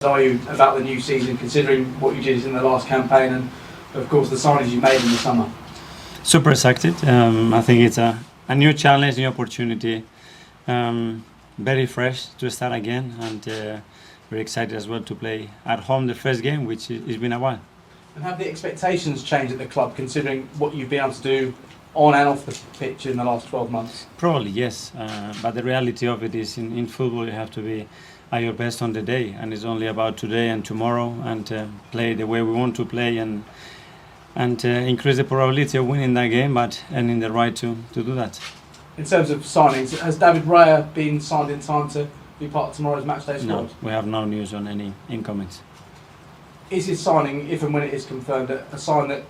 Are you about the new season, considering what you did in the last campaign and, of course, the signings you made in the summer? Super excited. I think it's a new challenge, new opportunity. Very fresh to start again, and very excited as well to play at home the first game, which has been a while. And have the expectations changed at the club, considering what you've been able to do on and off the pitch in the last 12 months? Probably yes, but the reality of it is in football you have to be at your best on the day, and it's only about today and tomorrow, and play the way we want to play and increase the probability of winning that game, but earning the right to do that. In terms of signings, has David Raya been signed in time to be part of tomorrow's matchday squad? No, we have no news on any incomings. Is his signing, if and when it is confirmed, a sign that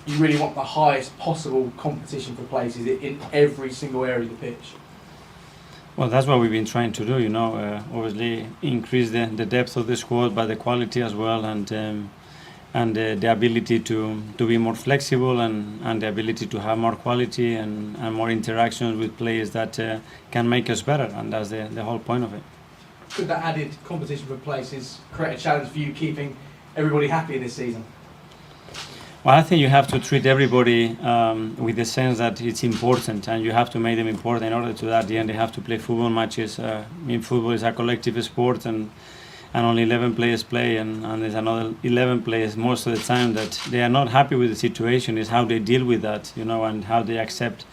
you really want the highest possible competition for places in every single area of the pitch? Well, that's what we've been trying to do, you know, obviously increase the depth of the squad, but the quality as well, and the ability to be more flexible and the ability to have more quality and more interactions with players that can make us better, and that's the whole point of it. Could that added competition for places create a challenge for you keeping everybody happy this season? Well, I think you have to treat everybody with the sense that it's important, and you have to make them important. In order to that, at the end, they have to play football matches. In football, it's a collective sport, and only 11 players play, and there's another 11 players most of the time that they are not happy with the situation. Is how they deal with that, you know, and how they accept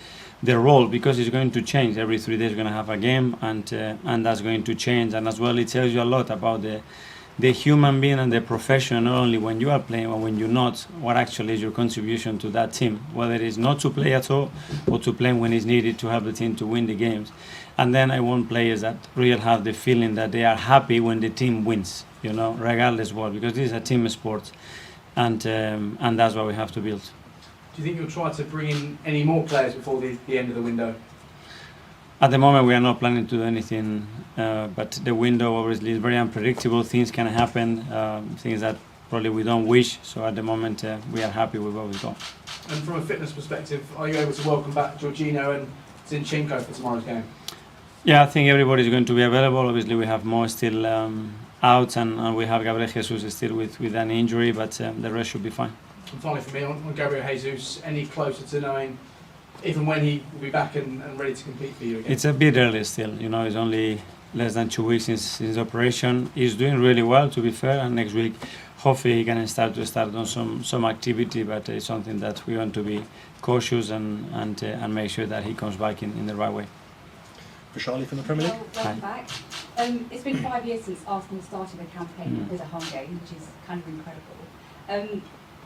their role, because it's going to change. Every 3 days, you're going to have a game, and that's going to change. And as well, it tells you a lot about the human being and the profession, not only when you are playing but when you're not, what actually is your contribution to that team, whether it is not to play at all or to play when it's needed to help the team to win the games. And then I want players that really have the feeling that they are happy when the team wins, you know, regardless what, because this is a team sport, and that's what we have to build. Do you think you'll try to bring in any more players before the end of the window? At the moment, we are not planning to do anything, but the window obviously is very unpredictable. Things can happen, things that probably we don't wish. So at the moment, we are happy with what we've got. And from a fitness perspective, are you able to welcome back Jorginho and Zinchenko for tomorrow's game? Yeah, I think everybody is going to be available. Obviously, we have Mo still out, and we have Gabriel Jesus still with an injury, but the rest should be fine. And finally, for me, on Gabriel Jesus, any closer to knowing if and when he will be back and ready to compete for you again? It's a bit early still, you know, it's only less than 2 weeks since operation. He's doing really well, to be fair, and next week hopefully he can start on some activity, but it's something that we want to be cautious and make sure that he comes back in the right way. Vescoli from the Premier League. Welcome back. It's been 5 years since Arsenal started a campaign with a home game, which is kind of incredible.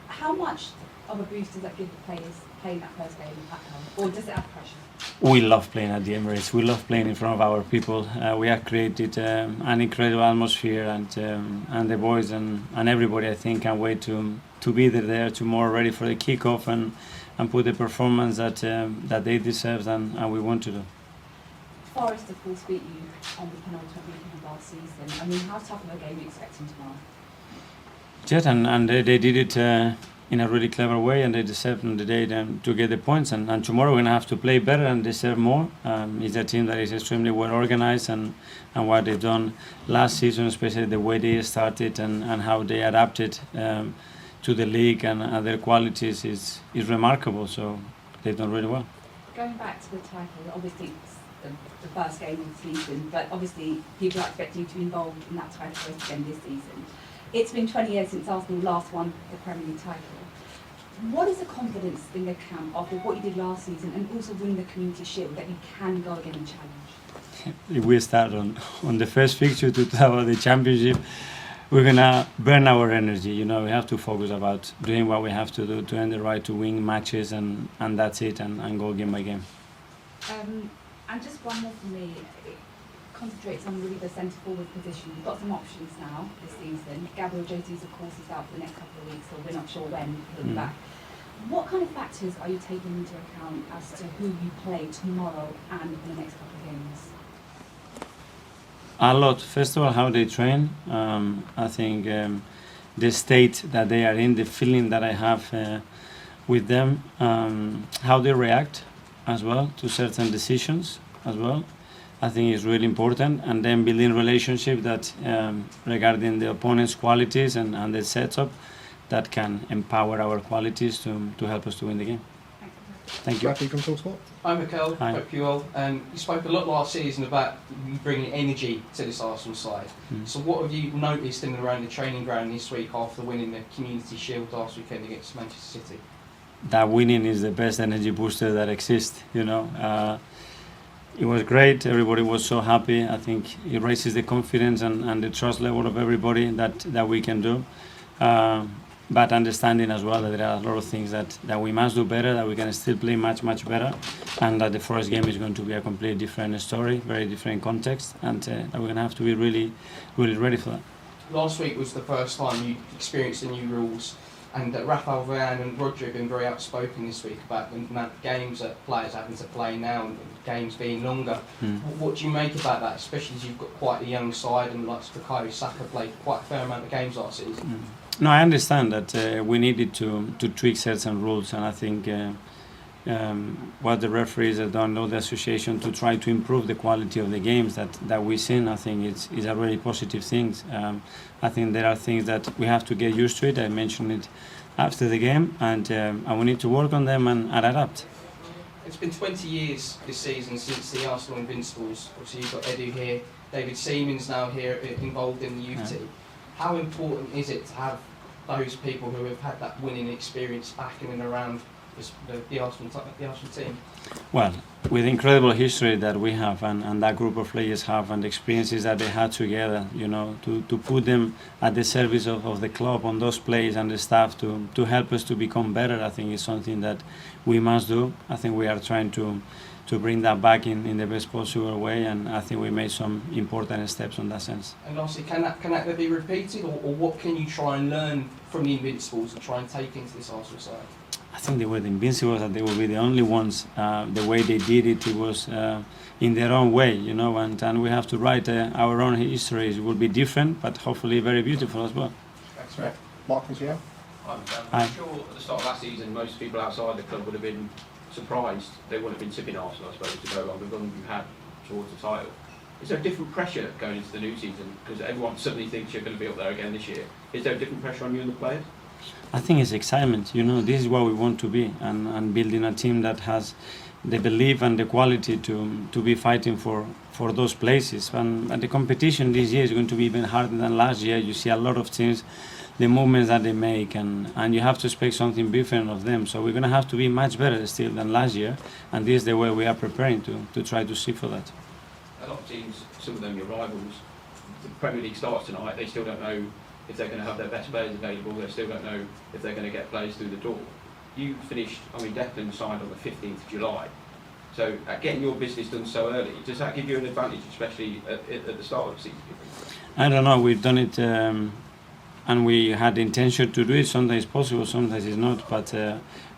How much of a boost does that give the players playing that first game at home, or does it have pressure? We love playing at the Emirates. We love playing in front of our people. We have created an incredible atmosphere, and the boys and everybody, I think, can wait to be there tomorrow, ready for the kickoff and put the performance that they deserve and we want to do. Forest, of course, beat you on the penultimate weekend of last season. I mean, how tough of a game are you expecting tomorrow? Yes, and they did it in a really clever way, and they deserve on the day to get the points. And tomorrow we're going to have to play better and deserve more. It's a team that is extremely well organized, and what they've done last season, especially the way they started and how they adapted to the league and their qualities is remarkable. So they've done really well. Going back to the title, obviously it's the first game of the season, but obviously people are expecting you to be involved in that title race again this season. It's been 20 years since Arsenal last won the Premier League title. What is the confidence in the camp after what you did last season and also winning the Community Shield that you can go again and challenge? If we start on the first fixture to talk about the championship, we're going to burn our energy. You know, we have to focus about doing what we have to do to earn the right to win matches, and that's it, and go game by game. And just one more for me. Concentrates on really the centre-forward position. You've got some options now this season. Gabriel Jesus, of course, is out for the next couple of weeks, so we're not sure when he'll be back. What kind of factors are you taking into account as to who you play tomorrow and in the next couple of games? A lot. First of all, how they train. I think the state that they are in, the feeling that I have with them, how they react as well to certain decisions as well. I think is really important, and then building relationship that regarding the opponent's qualities and the setup that can empower our qualities to help us to win the game. Thank you. Matthew from TalkSport. Hi Mikel, Hi. hope you well. You spoke a lot last season about you bringing energy to this Arsenal side. So what have you noticed in and around the training ground this week after winning the Community Shield last weekend against Manchester City? That winning is the best energy booster that exists, you know. It was great, everybody was so happy. I think it raises the confidence and the trust level of everybody that we can do. But understanding as well that there are a lot of things that we must do better, that we can still play much better, and that the first game is going to be a completely different story, very different context, and that we're going to have to be really ready for that. Last week was the first time you experienced the new rules, and Rafael Varane and Rodri have been very outspoken this week about the amount of games that players having to play now and games being longer. What do you make about that, especially as you've got quite a young side and like Bukayo Saka played quite a fair amount of games last season? No, I understand that we needed to tweak certain rules, and I think what the referees have done, or the association, to try to improve the quality of the games that we've seen, I think is a really positive thing. I think there are things that we have to get used to it. I mentioned it after the game, and we need to work on them and adapt. It's been 20 years this season since the Arsenal Invincibles. Obviously you've got Edu here, David Seaman's now here involved in the youth team. How important is it to have those people who have had that winning experience back in and around the Arsenal team? Well, with the incredible history that we have and that group of players have, and the experiences that they had together, you know, to put them at the service of the club, on those players and the staff to help us to become better, I think is something that we must do. I think we are trying to bring that back in the best possible way, and I think we made some important steps on that sense. And lastly, can that be repeated, or what can you try and learn from the Invincibles and try and take into this Arsenal side? I think they were the Invincibles, and they will be the only ones. The way they did it, it was in their own way, you know, and we have to write our own history. It will be different, but hopefully very beautiful as well. Thanks, Matt. Mark from GM. Hi. I'm sure at the start of last season, most people outside the club would have been surprised. They wouldn't have been tipping Arsenal, I suppose, to go on the run we've had towards the title. Is there a different pressure going into the new season? Because everyone suddenly thinks you're going to be up there again this year. Is there a different pressure on you and the players? I think it's excitement. You know, this is what we want to be, and building a team that has the belief and the quality to be fighting for those places. And the competition this year is going to be even harder than last year. You see a lot of teams, the movements that they make, and you have to expect something different of them. So we're going to have to be much better still than last year, and this is the way we are preparing to try to see for that. A lot of teams, some of them your rivals, the Premier League starts tonight, they still don't know if they're going to have their best players available, they still don't know if they're going to get players through the door. You finished, I mean, Declan signed on the 15th of July. So getting your business done so early, does that give you an advantage, especially at the start of the season? I don't know, we've done it and we had the intention to do it. Sometimes it's possible, sometimes it's not, but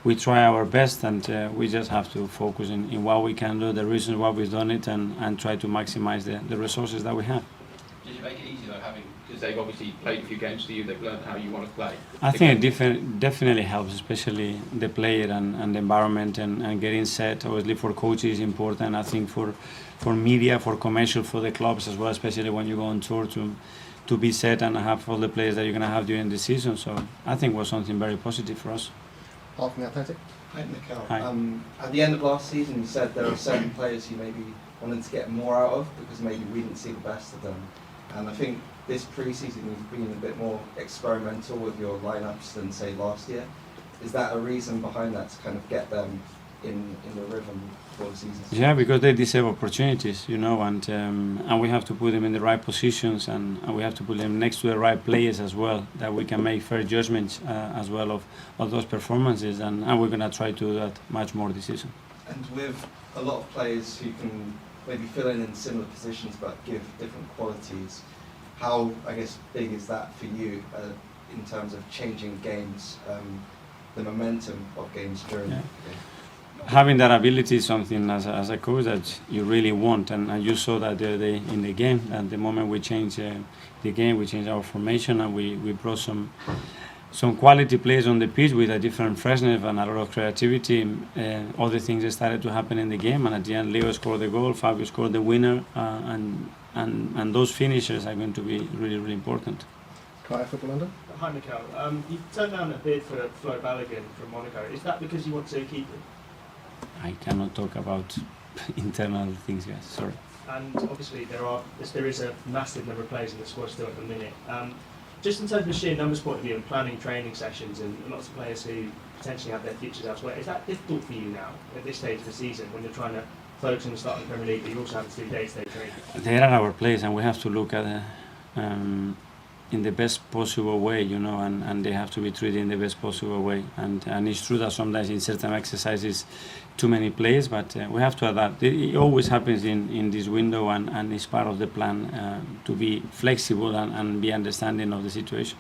we try our best, and we just have to focus in what we can do, the reasons why we've done it, and try to maximize the resources that we have. Does it make it easy though, because they've obviously played a few games for you, they've learned how you want to play? I think it definitely helps, especially the player and the environment and getting set. Obviously for coaches is important. I think for media, for commercial, for the clubs as well, especially when you go on tour, to be set and have all the players that you're going to have during the season. So I think it was something very positive for us. Paul from the Athletic. Hi, Mikel. Hi. At the end of last season, you said there were certain players you maybe wanted to get more out of because maybe we didn't see the best of them. And I think this pre-season you've been a bit more experimental with your lineups than say last year. Is that a reason behind that, to kind of get them in the rhythm for the season? Yeah, because they deserve opportunities, you know, and we have to put them in the right positions, and we have to put them next to the right players as well, that we can make fair judgments as well of those performances, and we're going to try to do that much more this season. And with a lot of players who can maybe fill in similar positions but give different qualities, how, I guess, big is that for you in terms of changing games, the momentum of games during the game? Having that ability is something as a coach that you really want, and you saw that the other day in the game, and the moment we changed the game, we changed our formation, and we brought some some quality players on the pitch with a different freshness and a lot of creativity. Other things that started to happen in the game, and at the end, Leo scored the goal, Fabio scored the winner, and those finishers are going to be really, really important. Football London. Hi, Mikel. You turned down a bid for Flo Balogun from Monaco. Is that because you want to keep him? I cannot talk about internal things, guys. Sorry. And obviously there is a massive number of players in the squad still at the minute. Just in terms of the sheer numbers point of view and planning training sessions and lots of players who potentially have their futures elsewhere, is that difficult for you now at this stage of the season when you're trying to focus on the start of the Premier League, but you also have to do day-to-day training? They are our players, and we have to look at in the best possible way, you know, and they have to be treated in the best possible way. And it's true that sometimes in certain exercises too many players, but we have to adapt. It always happens in this window, and it's part of the plan to be flexible and be understanding of the situation.